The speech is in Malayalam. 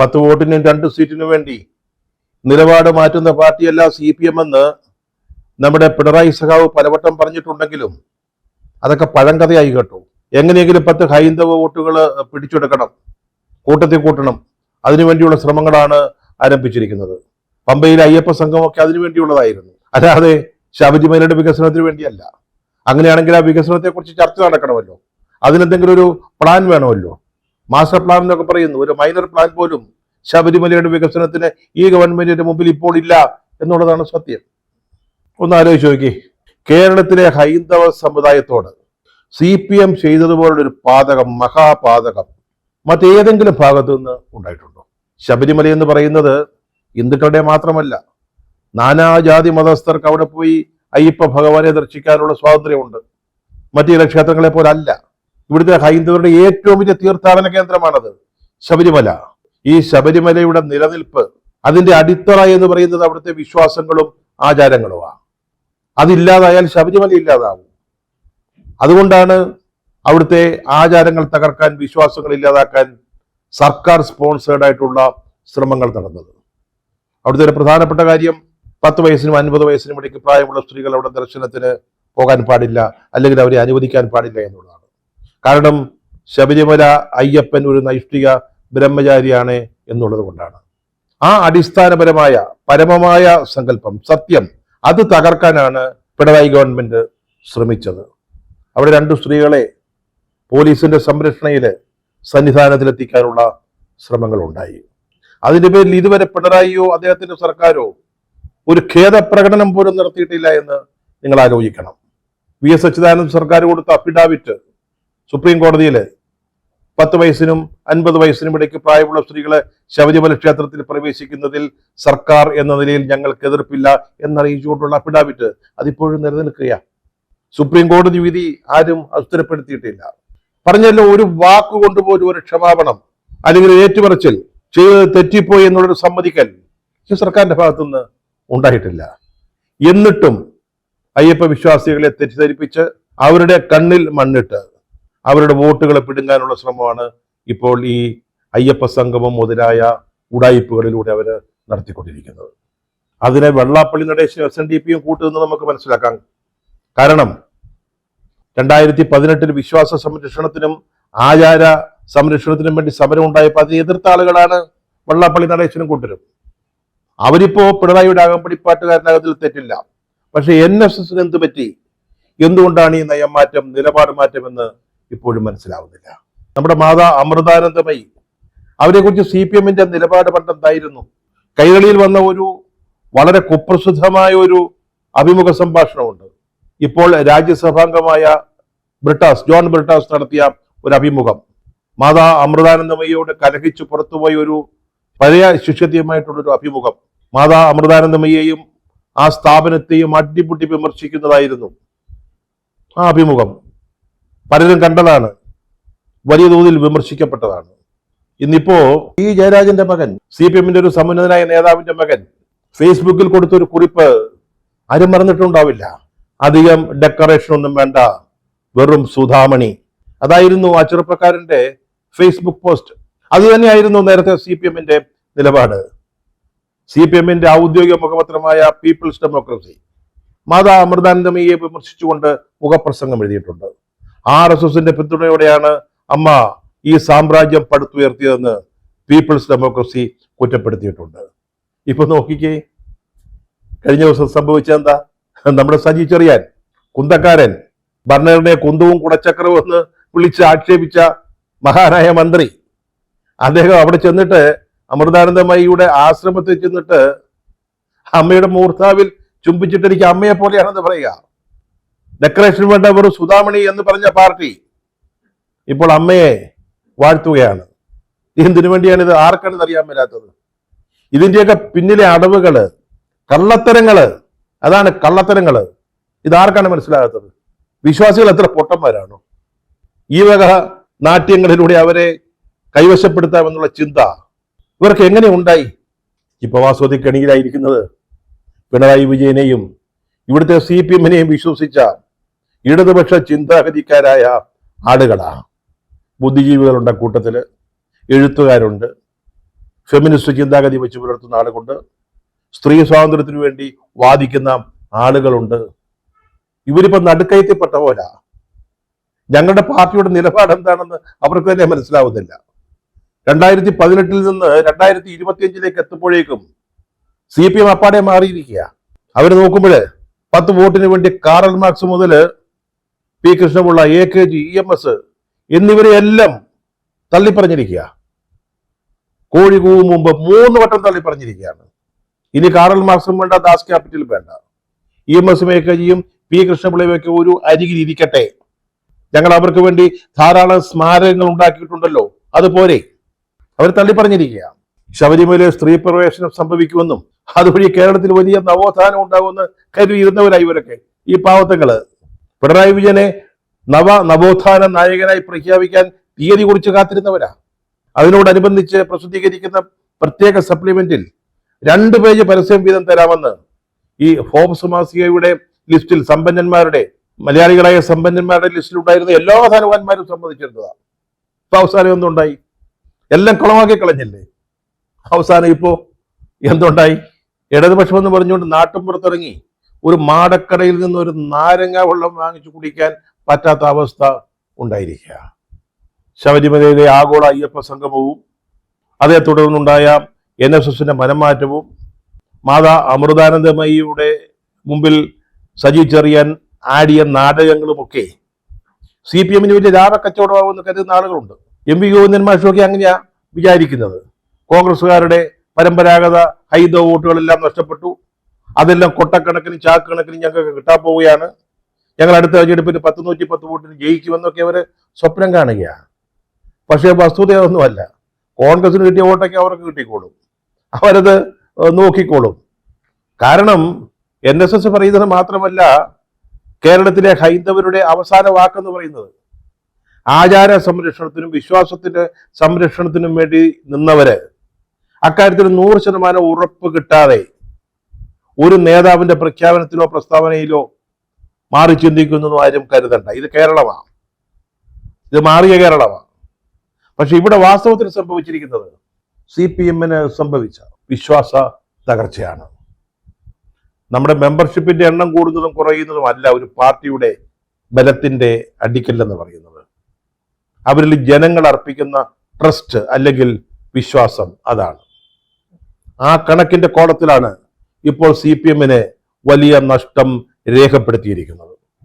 10 വോട്ടിനും 2 സീറ്റിനും വേണ്ടി നിലപാട് മാറ്റുന്ന പാർട്ടിയല്ല CPM എന്ന് നമ്മുടെ പിണറായി സഖാവ് പലവട്ടം പറഞ്ഞിട്ടുണ്ടെങ്കിലും അതൊക്കെ പഴങ്കഥയായി കേട്ടു. എങ്ങനെയെങ്കിലും 10 ഹൈന്ദവ വോട്ടുകൾ പിടിച്ചെടുക്കണം, കൂട്ടത്തിൽ കൂട്ടണം, അതിനുവേണ്ടിയുള്ള ശ്രമങ്ങളാണ് ആരംഭിച്ചിരിക്കുന്നത്. പമ്പയിലെ അയ്യപ്പ സംഘമൊക്കെ അതിനുവേണ്ടിയുള്ളതായിരുന്നു, അല്ലാതെ ശബരിമലയുടെ വികസനത്തിന് വേണ്ടിയല്ല. അങ്ങനെയാണെങ്കിൽ ആ വികസനത്തെക്കുറിച്ച് ചർച്ച നടക്കണമല്ലോ, അതിനെന്തെങ്കിലും ഒരു പ്ലാൻ വേണമല്ലോ. മാസ്റ്റർ പ്ലാൻ എന്നൊക്കെ പറയുന്നു, ഒരു മൈനർ പ്ലാൻ പോലും ശബരിമലയുടെ വികസനത്തിന് ഈ ഗവൺമെന്റിന്റെ മുമ്പിൽ ഇപ്പോൾ ഇല്ല എന്നുള്ളതാണ് സത്യം. ഒന്ന് ആലോചിച്ച് നോക്കി, കേരളത്തിലെ ഹൈന്ദവ സമുദായത്തോട് CPM ചെയ്തതുപോലുള്ളൊരു പാതകം, മഹാപാതകം മറ്റേതെങ്കിലും ഭാഗത്തു നിന്ന് ഉണ്ടായിട്ടുണ്ടോ? ശബരിമല എന്ന് പറയുന്നത് ഹിന്ദുക്കളുടെ മാത്രമല്ല, നാനാജാതി മതസ്ഥർക്ക് അവിടെ പോയി അയ്യപ്പ ഭഗവാനെ ദർശിക്കാനുള്ള സ്വാതന്ത്ര്യമുണ്ട്. മറ്റു ചില ക്ഷേത്രങ്ങളെ പോലെ അല്ല. ഇവിടുത്തെ ഹൈന്ദവരുടെ ഏറ്റവും വലിയ തീർത്ഥാടന കേന്ദ്രമാണത് ശബരിമല. ഈ ശബരിമലയുടെ നിലനിൽപ്പ്, അതിന്റെ അടിത്തറ എന്ന് പറയുന്നത് അവിടുത്തെ വിശ്വാസങ്ങളും ആചാരങ്ങളുമാണ്. അതില്ലാതായാൽ ശബരിമല ഇല്ലാതാവും. അതുകൊണ്ടാണ് അവിടുത്തെ ആചാരങ്ങൾ തകർക്കാൻ, വിശ്വാസങ്ങൾ ഇല്ലാതാക്കാൻ സർക്കാർ സ്പോൺസേർഡ് ആയിട്ടുള്ള ശ്രമങ്ങൾ നടന്നത്. അവിടുത്തെ ഒരു പ്രധാനപ്പെട്ട കാര്യം, 10 വയസ്സിനും 50 വയസ്സിനും ഇടയ്ക്ക് പ്രായമുള്ള സ്ത്രീകൾ അവിടെ ദർശനത്തിന് പോകാൻ പാടില്ല, അല്ലെങ്കിൽ അവരെ അനുവദിക്കാൻ പാടില്ല എന്നുള്ളതാണ്. കാരണം ശബരിമല അയ്യപ്പൻ ഒരു നൈഷ്ഠിക ബ്രഹ്മചാരിയാണ് എന്നുള്ളത് കൊണ്ടാണ്. ആ അടിസ്ഥാനപരമായ പരമമായ സങ്കല്പം, സത്യം, അത് തകർക്കാനാണ് പിണറായി ഗവൺമെന്റ് ശ്രമിച്ചത്. അവിടെ 2 സ്ത്രീകളെ പോലീസിന്റെ സംരക്ഷണയിൽ സന്നിധാനത്തിലെത്തിക്കാനുള്ള ശ്രമങ്ങൾ ഉണ്ടായി. അതിന്റെ പേരിൽ ഇതുവരെ പിണറായിയോ അദ്ദേഹത്തിന്റെ സർക്കാരോ ഒരു ഖേദപ്രകടനം പോലും നടത്തിയിട്ടില്ല എന്ന് നിങ്ങൾ ആലോചിക്കണം. VS അച്യുതാനന്ദൻ സർക്കാർ കൊടുത്ത അഫിഡാവിറ്റ് സുപ്രീം കോടതിയിൽ 10 വയസ്സിനും 50 വയസ്സിനും ഇടയ്ക്ക് പ്രായമുള്ള സ്ത്രീകളെ ശബരിമല ക്ഷേത്രത്തിൽ പ്രവേശിക്കുന്നതിൽ സർക്കാർ എന്ന നിലയിൽ ഞങ്ങൾക്ക് എതിർപ്പില്ല എന്നറിയിച്ചുകൊണ്ടുള്ള അഫിഡാവിറ്റ് അതിപ്പോഴും നിലനിൽക്കുകയാണ്. സുപ്രീം കോടതി വിധി ആരും അസ്ഥിരപ്പെടുത്തിയിട്ടില്ല. പറഞ്ഞല്ലോ, ഒരു വാക്കുകൊണ്ട് പോലും ഒരു ക്ഷമാപണം അല്ലെങ്കിൽ ഏറ്റുപറച്ചിൽ ചെയ്ത് തെറ്റിപ്പോയി എന്നുള്ളൊരു സമ്മതിക്കൽ ഈ സർക്കാരിന്റെ ഭാഗത്തുനിന്ന് ഉണ്ടായിട്ടില്ല. എന്നിട്ടും അയ്യപ്പ വിശ്വാസികളെ തെറ്റിദ്ധരിപ്പിച്ച് അവരുടെ കണ്ണിൽ മണ്ണിട്ട് അവരുടെ വോട്ടുകളെ പിടുങ്ങാനുള്ള ശ്രമമാണ് ഇപ്പോൾ ഈ അയ്യപ്പ സംഗമം മുതലായ ഉടായിപ്പുകളിലൂടെ അവർ നടത്തിക്കൊണ്ടിരിക്കുന്നത്. അതിനെ വെള്ളാപ്പള്ളി നടേശനും SNDPയും കൂട്ടുന്നത് നമുക്ക് മനസ്സിലാക്കാം. കാരണം 2018 വിശ്വാസ സംരക്ഷണത്തിനും ആചാര സംരക്ഷണത്തിനും വേണ്ടി സമരം ഉണ്ടായപ്പോൾ അതിനെ എതിർത്ത ആളുകളാണ് വെള്ളാപ്പള്ളി നടേശനും കൂട്ടരും. അവരിപ്പോ പിണറായിയുടെ അകമ്പടിപ്പാട്ടുകാരനകത്തിൽ തെറ്റില്ല. പക്ഷെ NSSന് എന്ത് പറ്റി? എന്തുകൊണ്ടാണ് ഈ നയം മാറ്റം, നിലപാട് മാറ്റം എന്ന് ഇപ്പോഴും മനസ്സിലാവുന്നില്ല. നമ്മുടെ മാതാ അമൃതാനന്ദമയി, അവരെക്കുറിച്ച് CPMന്റെ നിലപാട് പണ്ടെന്തായിരുന്നു? കൈരളിയിൽ വന്ന ഒരു വളരെ കുപ്രസിദ്ധമായ ഒരു അഭിമുഖ സംഭാഷണമുണ്ട്. ഇപ്പോൾ രാജ്യസഭാംഗമായ ജോൺ ബ്രിട്ടാസ് നടത്തിയ ഒരു അഭിമുഖം, മാതാ അമൃതാനന്ദമയിയോട് കലഹിച്ചു പുറത്തുപോയ ഒരു പഴയ ശിഷ്യത്വമായിട്ടുള്ളൊരു അഭിമുഖം. മാതാ അമൃതാനന്ദമയെയും ആ സ്ഥാപനത്തെയും അടിപൊട്ടി വിമർശിക്കുന്നതായിരുന്നു ആ അഭിമുഖം. പലരും കണ്ടതാണ്, വലിയ തോതിൽ വിമർശിക്കപ്പെട്ടതാണ്. ഇന്നിപ്പോ ഈ ജയരാജന്റെ മകൻ, CPMന്റെ ഒരു സമുന്നതനായ നേതാവിന്റെ മകൻ ഫേസ്ബുക്കിൽ കൊടുത്തൊരു കുറിപ്പ് ആരും മറന്നിട്ടുണ്ടാവില്ല. അധികം ഡെക്കറേഷൻ ഒന്നും വേണ്ട, വെറും സുധാമണി. അതായിരുന്നു ആ ചെറുപ്പക്കാരന്റെ ഫേസ്ബുക്ക് പോസ്റ്റ്. അത് തന്നെയായിരുന്നു നേരത്തെ CPMന്റെ നിലപാട്. CPMന്റെ ഔദ്യോഗിക മുഖപത്രമായ പീപ്പിൾസ് ഡെമോക്രസി മാതാ അമൃതാനന്ദമയെ വിമർശിച്ചുകൊണ്ട് മുഖപ്രസംഗം എഴുതിയിട്ടുണ്ട്. RSSന്റെ പിന്തുണയോടെയാണ് അമ്മ ഈ സാമ്രാജ്യം പടുത്തുയർത്തിയതെന്ന് പീപ്പിൾസ് ഡെമോക്രസി കുറ്റപ്പെടുത്തിയിട്ടുണ്ട്. ഇപ്പൊ നോക്കിക്കേ, കഴിഞ്ഞ ദിവസം സംഭവിച്ചെന്താ? നമ്മുടെ സജി ചെറിയാൻ, കുന്തക്കാരൻ, ഭരണഘടനയെ കുന്തവും കുടച്ചക്രവും എന്ന് വിളിച്ച് ആക്ഷേപിച്ച മഹാനായ മന്ത്രി, അദ്ദേഹം അവിടെ ചെന്നിട്ട് അമൃതാനന്ദമയിയുടെ ആശ്രമത്തിൽ ചെന്നിട്ട് അമ്മയുടെ മൂർധാവിൽ ചുംബിച്ചിട്ട് എനിക്ക് അമ്മയെ പോലെയാണെന്ന് പറയുക. ഡെക്കറേഷൻ വേണ്ട, വെറും സുധാമണി എന്ന് പറഞ്ഞ പാർട്ടി ഇപ്പോൾ അമ്മയെ വാഴ്ത്തുകയാണ്. എന്തിനു വേണ്ടിയാണ് ഇത്? ആർക്കാണ് അറിയാൻ മേലാത്തത്? ഇതിന്റെയൊക്കെ പിന്നിലെ അടവുകള്, കള്ളത്തരങ്ങള്, അതാണ് കള്ളത്തരങ്ങള്. ഇതാർക്കാണ് മനസ്സിലാകാത്തത്? വിശ്വാസികൾ എത്ര പൊട്ടന്മാരാണോ? ഈ വക നാട്യങ്ങളിലൂടെ അവരെ കൈവശപ്പെടുത്താമെന്നുള്ള ചിന്ത ഇവർക്ക് എങ്ങനെ ഉണ്ടായി? ഇപ്പൊ വാസ്തവത്തിൽ കെണിയിലായിരിക്കുന്നത് പിണറായി വിജയനെയും ഇവിടുത്തെ CPMനെയും വിശ്വസിച്ച ഇടതുപക്ഷ ചിന്താഗതിക്കാരായ ആളുകളാണ്. ബുദ്ധിജീവികളുണ്ട് കൂട്ടത്തില്, എഴുത്തുകാരുണ്ട്, ഫെമിനിസ്റ്റ് ചിന്താഗതി വെച്ച് പുലർത്തുന്ന ആളുകളുണ്ട്, സ്ത്രീ സ്വാതന്ത്ര്യത്തിന് വേണ്ടി വാദിക്കുന്ന ആളുകളുണ്ട്. ഇവരിപ്പോ നടുക്കയത്തിൽപ്പെട്ട പോലെ. ഞങ്ങളുടെ പാർട്ടിയുടെ നിലപാട് എന്താണെന്ന് അവർക്ക് തന്നെ മനസ്സിലാവുന്നില്ല. 2018 നിന്ന് 2025 എത്തുമ്പോഴേക്കും CPM അപ്പാടെ മാറിയിരിക്കുക. അവർ നോക്കുമ്പോൾ 10 വോട്ടിന് വേണ്ടി കാറൽ മാർക്സ് മുതൽ പി കൃഷ്ണപിള്ള, AKG, EMS എന്നിവരെ എല്ലാം തള്ളിപ്പറഞ്ഞിരിക്കുക. കോഴി കൂവും മുമ്പ് 3 വട്ടം തള്ളിപ്പറഞ്ഞിരിക്കുകയാണ്. ഇനി കാറൽ മാർക്സും വേണ്ട, ദാസ് ക്യാപിറ്റലും വേണ്ട. EMS, AKGയും പി കൃഷ്ണപിള്ളയും ഒക്കെ ഒരു അരികിൽ ഇരിക്കട്ടെ. ഞങ്ങൾ അവർക്ക് വേണ്ടി ധാരാളം സ്മാരകങ്ങൾ ഉണ്ടാക്കിയിട്ടുണ്ടല്ലോ, അതുപോലെ അവർ തള്ളിപ്പറഞ്ഞിരിക്കുക. ശബരിമലയിൽ സ്ത്രീ പ്രവേശനം സംഭവിക്കുമെന്നും അതുവഴി കേരളത്തിൽ വലിയ നവോത്ഥാനം ഉണ്ടാകുമെന്ന് കരുതിയിരുന്നവരായി ഇവരൊക്കെ, ഈ പാവത്തങ്ങള്. പിണറായി വിജയനെ നവോത്ഥാന നായകനായി പ്രഖ്യാപിക്കാൻ തീയതി കുറിച്ച് കാത്തിരുന്നവരാ. അതിനോടനുബന്ധിച്ച് പ്രസിദ്ധീകരിക്കുന്ന പ്രത്യേക സപ്ലിമെന്റിൽ 2 പേജ് പരസ്യം വീതം തരാമെന്ന് ഈ ഫോബ്സ് മാസികയുടെ ലിസ്റ്റിൽ സമ്പന്നന്മാരുടെ, മലയാളികളായ സമ്പന്നന്മാരുടെ ലിസ്റ്റിലുണ്ടായിരുന്ന എല്ലാ ധനവാന്മാരും സമ്മതിച്ചിരുന്നതാണ്. ഇപ്പൊ അവസാനം എന്തുണ്ടായി? എല്ലാം കുളമാക്കി കളഞ്ഞില്ലേ? അവസാനം ഇപ്പോ എന്തുണ്ടായി? ഇടതുപക്ഷം എന്ന് പറഞ്ഞുകൊണ്ട് നാട്ടും പുറത്തിറങ്ങി ഒരു മാടക്കടയിൽ നിന്ന് ഒരു നാരങ്ങ വെള്ളം വാങ്ങിച്ചു കുടിക്കാൻ പറ്റാത്ത അവസ്ഥ ഉണ്ടായിരിക്കുക. ശബരിമലയിലെ ആഗോള അയ്യപ്പ സംഗമവും അതേ തുടർന്നുണ്ടായ NSSന്റെ മനംമാറ്റവും മാതാ അമൃതാനന്ദമയിയുടെ മുമ്പിൽ സജി ചെറിയാൻ ആടിയ നാടകങ്ങളുമൊക്കെ CPMന് വലിയ ലാഭക്കച്ചവടമാകുമെന്ന് കരുതുന്ന ആളുകളുണ്ട്. MV ഗോവിന്ദൻ മാഷൊക്കെ അങ്ങനെയാ വിചാരിക്കുന്നത്. കോൺഗ്രസ്സുകാരുടെ പരമ്പരാഗത ഹൈന്ദവ വോട്ടുകളെല്ലാം നഷ്ടപ്പെട്ടു, അതെല്ലാം കൊട്ടക്കണക്കിന് ചാക്കണക്കിന് ഞങ്ങൾക്ക് കിട്ടാൻ പോവുകയാണ്, ഞങ്ങൾ അടുത്ത തെരഞ്ഞെടുപ്പിൽ 110 വോട്ടിന് ജയിക്കുമെന്നൊക്കെ അവർ സ്വപ്നം കാണുകയാണ്. പക്ഷേ വസ്തുത അതൊന്നുമല്ല. കോൺഗ്രസിന് കിട്ടിയ വോട്ടൊക്കെ അവർക്ക് കിട്ടിക്കോളും, അവരത് നോക്കിക്കോളും. കാരണം NSS പറയുന്നത് മാത്രമല്ല, കേരളത്തിലെ ഹൈന്ദവരുടെ അവസാന വാക്കെന്ന് പറയുന്നത് ആചാര സംരക്ഷണത്തിനും വിശ്വാസത്തിന്റെ സംരക്ഷണത്തിനും വേണ്ടി നിന്നവര് അക്കാര്യത്തിൽ 100% ഉറപ്പ് കിട്ടാതെ ഒരു നേതാവിന്റെ പ്രഖ്യാപനത്തിലോ പ്രസ്താവനയിലോ മാറി ചിന്തിക്കുന്നതും ആരും കരുതണ്ട. ഇത് കേരളമാണ്, ഇത് മാറിയ കേരളമാണ്. പക്ഷെ ഇവിടെ വാസ്തവത്തിൽ സംഭവിച്ചിരിക്കുന്നത് CPMന് സംഭവിച്ച വിശ്വാസ തകർച്ചയാണ്. നമ്മുടെ മെമ്പർഷിപ്പിന്റെ എണ്ണം കൂടുന്നതും കുറയുന്നതും അല്ല ഒരു പാർട്ടിയുടെ ബലത്തിന്റെ അടിക്കല്ലെന്ന് പറയുന്നത്. അവരിൽ ജനങ്ങൾ അർപ്പിക്കുന്ന ട്രസ്റ്റ് അല്ലെങ്കിൽ വിശ്വാസം, അതാണ്. ആ കണക്കിന്റെ കോളത്തിലാണ് ഇപ്പോൾ CPMന് വലിയ നഷ്ടം രേഖപ്പെടുത്തിയിരിക്കുന്നത്.